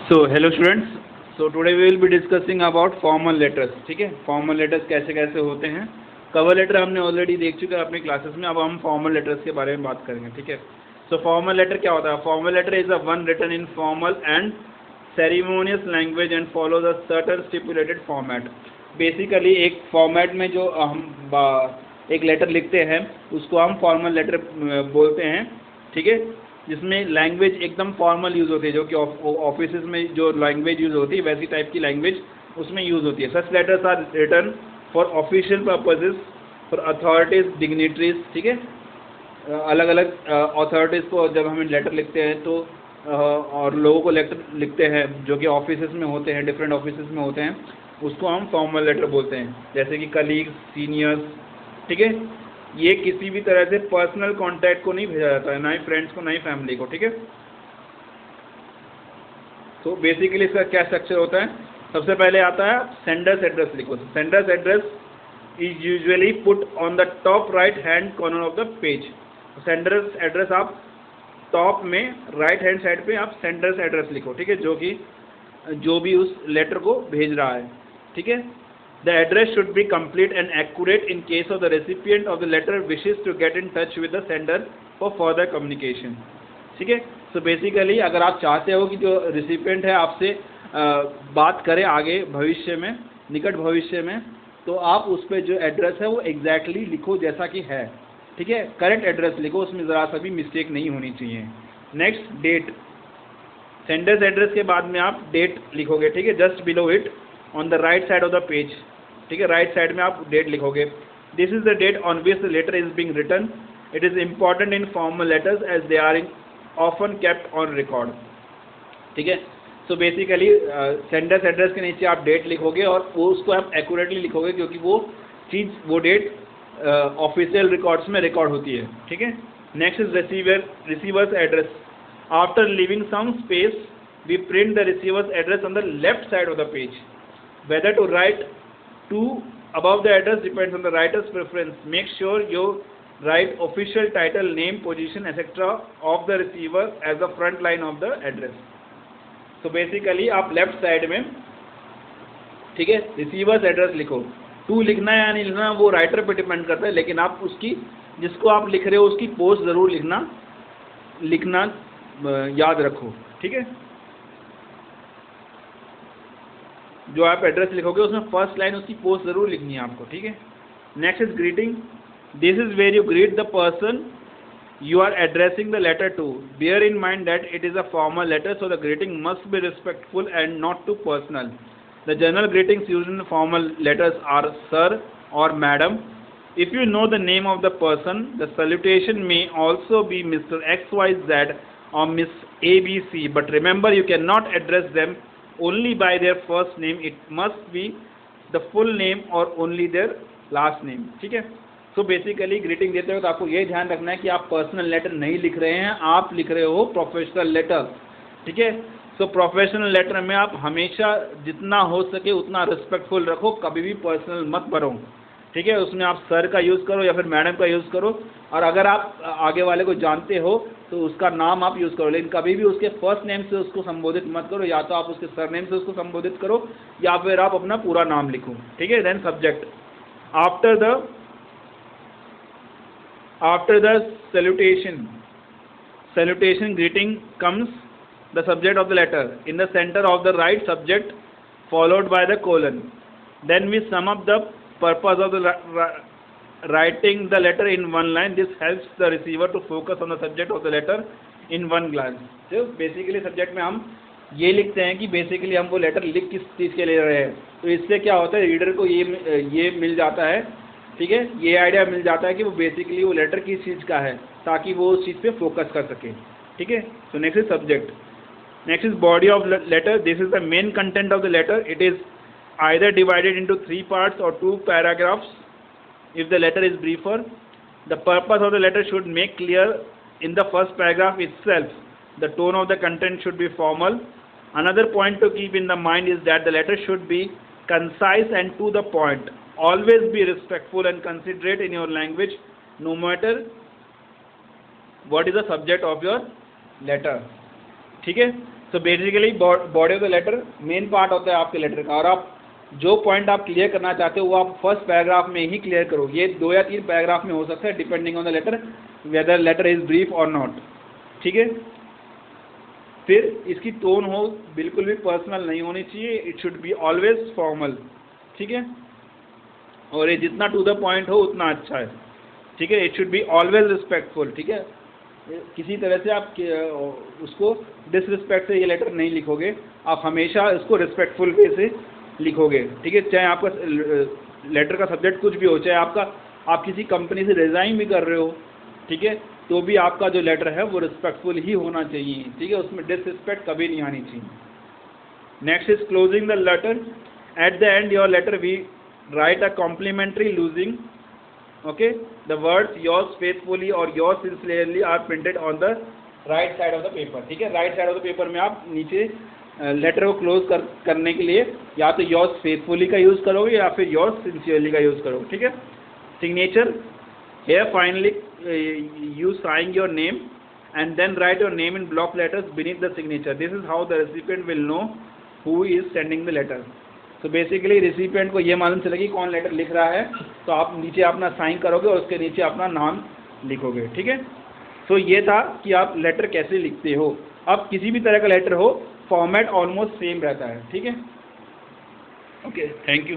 So hello students, so today we will be discussing about formal letters. ठीक है, formal letters कैसे कैसे होते हैं. कवर लेटर हमने ऑलरेडी देख चुके हैं अपने क्लासेस में. अब हम फॉर्मल लेटर्स के बारे में बात करेंगे. ठीक है, सो फॉर्मल लेटर क्या होता है. Formal letter is a one written in formal and ceremonious language and follows a certain stipulated format. Basically एक फॉर्मेट में जो हम एक लेटर लिखते हैं उसको हम फॉर्मल लेटर बोलते हैं. ठीक है, जिसमें लैंग्वेज एकदम फॉर्मल यूज़ होती है, जो कि ऑफिस में जो लैंग्वेज यूज़ होती है वैसी टाइप की लैंग्वेज उसमें यूज़ होती है. Such letters are written for official purposes for authorities dignitaries. ठीक है, अलग अलग अथॉरिटीज़ को जब हम लेटर लिखते हैं तो और लोगों को लेटर लिखते हैं जो कि ऑफिस में होते हैं, डिफरेंट ऑफिस में होते हैं, उसको हम फॉर्मल लेटर बोलते हैं. जैसे कि कलीग्स, सीनियर्स. ठीक है, ये किसी भी तरह से पर्सनल कांटेक्ट को नहीं भेजा जाता है, ना ही फ्रेंड्स को, ना ही फैमिली को. ठीक है, तो बेसिकली इसका क्या स्ट्रक्चर होता है. सबसे पहले आता है सेंडर्स एड्रेस लिखो. Sender's address is usually put on the top right hand corner of the page. Sender's address आप टॉप में राइट हैंड साइड पे आप सेंडर्स एड्रेस लिखो. ठीक है, जो भी उस लेटर को भेज रहा है. ठीक है, the address should be complete and accurate in case of the recipient of the letter wishes to get in touch with the sender for further communication. ठीक है, so basically अगर आप चाहते हो कि जो recipient है आपसे बात करे आगे भविष्य में, निकट भविष्य में, तो आप उस पर जो एड्रेस है वो एग्जैक्टली लिखो जैसा कि है. ठीक है, करेक्ट एड्रेस लिखो, उसमें ज़रा सा भी मिस्टेक नहीं होनी चाहिए. Next, date. सेंडर्स एड्रेस के बाद में आप डेट लिखोगे. ठीक है, just below it on the right side of the page. ठीक है, राइट साइड में आप डेट लिखोगे. This is the date on which the letter is being written. It is important in formal letters as they are often kept on record. ठीक है, so basically sender's address के नीचे आप date लिखोगे और वो उसको आप एक्यूरेटली लिखोगे क्योंकि वो डेट ऑफिशियल रिकॉर्ड्स में रिकॉर्ड होती है. ठीक है, next is receiver's address. After leaving some space we print the receiver's address on the left side of the page. Whether to write to above the address depends on the writer's preference. Make sure you write official title, name, position, etc. of the receiver as the front line of the address. So basically आप left side में, ठीक है, receiver's address लिखो. To लिखना है या नहीं लिखना वो राइटर पे डिपेंड करता है, लेकिन आप उसकी जिसको आप लिख रहे हो उसकी पोस्ट ज़रूर लिखना याद रखो. ठीक है, जो आप एड्रेस लिखोगे उसमें फर्स्ट लाइन उसकी पोस्ट ज़रूर लिखनी है आपको. ठीक है, next is greeting. This is where you greet the person you are addressing the letter to. Bear in mind that it is a formal letter, so the greeting must be respectful and not too personal. The general greetings used in formal letters are sir और madam. If you know the name of the person, the salutation may also be mister XYZ or Miss ABC, but remember you cannot address them only by their first name. It must be the full name or only their last name. ठीक है, so basically greeting देते हो तो आपको ये ध्यान रखना है कि आप पर्सनल लेटर नहीं लिख रहे हैं, आप लिख रहे हो प्रोफेशनल लेटर. ठीक है, सो प्रोफेशनल लेटर में आप हमेशा जितना हो सके उतना रिस्पेक्टफुल रखो, कभी भी पर्सनल मत भरो. ठीक है, उसमें आप सर का यूज़ करो या फिर मैडम का यूज़ करो, और अगर आप आगे वाले को जानते हो तो उसका नाम आप यूज़ करो, लेकिन कभी भी उसके फर्स्ट नेम से उसको संबोधित मत करो. या तो आप उसके सरनेम से उसको संबोधित करो या फिर आप अपना पूरा नाम लिखो. ठीक है, then subject. After the salutation greeting comes the subject of the letter in the center of the right subject followed by the colon. Then we sum up the purpose of the writing the letter in one line. This helps the receiver to focus on the subject of the letter in one glance. तो basically subject में हम ये लिखते हैं कि basically हम वो letter लिख किस चीज़ के ले रहे हैं. तो इससे क्या होता है, रीडर को ये मिल जाता है. ठीक है, ये आइडिया मिल जाता है कि वो बेसिकली वो लेटर किस चीज़ का है, ताकि वो उस चीज़ पे फोकस कर सके. ठीक है, तो next is subject. Next is body of letter. This is the main content of the letter. It is either divided into 3 parts or 2 paragraphs if the letter is briefer. The purpose of the letter should make clear in the first paragraph itself. The tone of the content should be formal. Another point to keep in the mind is that the letter should be concise and to the point. Always be respectful and considerate in your language, no matter what is the subject of your letter. ठीक है, so basically body of the letter main part होता है आपके letter का, और आप जो point आप क्लियर करना चाहते हो वो आप फर्स्ट पैराग्राफ में ही क्लियर करो। ये 2 या 3 पैराग्राफ में हो सकता है depending on the letter whether letter is brief और नॉट, ठीक है। फिर इसकी टोन हो बिल्कुल भी पर्सनल नहीं होनी चाहिए, it should be always formal, ठीक है। और ये जितना टू द पॉइंट हो उतना अच्छा है, ठीक है। It should be always respectful, ठीक है। किसी तरह से आप उसको डिसरिस्पेक्ट से ये लेटर नहीं लिखोगे, आप हमेशा इसको रिस्पेक्टफुल वे से लिखोगे, ठीक है। चाहे आपका लेटर का सब्जेक्ट कुछ भी हो, चाहे आप किसी कंपनी से रिज़ाइन भी कर रहे हो, ठीक है, तो भी आपका जो लेटर है वो रिस्पेक्टफुल ही होना चाहिए, ठीक है। उसमें डिसरिस्पेक्ट कभी नहीं आनी चाहिए। Next is closing the letter. At the end your letter we write a complimentary closing, okay, the words yours faithfully or yours sincerely are printed on the right side of the paper, ठीक है। Right side of the paper में आप नीचे letter को close करने के लिए या तो yours faithfully का यूज़ करोगे या फिर yours sincerely का यूज़ करोगे, ठीक है। Signature, here finally you sign your name and then write your name in block letters beneath the signature. This is how the recipient will know who is sending the letter. तो basically recipient को ये मालूम चलेगी कौन letter लिख रहा है, तो आप नीचे अपना साइन करोगे और उसके नीचे अपना नाम लिखोगे, ठीक है। तो ये था कि आप लेटर कैसे लिखते हो। अब किसी भी तरह का लेटर हो, फॉर्मेट ऑलमोस्ट सेम रहता है, ठीक है। Okay, thank you.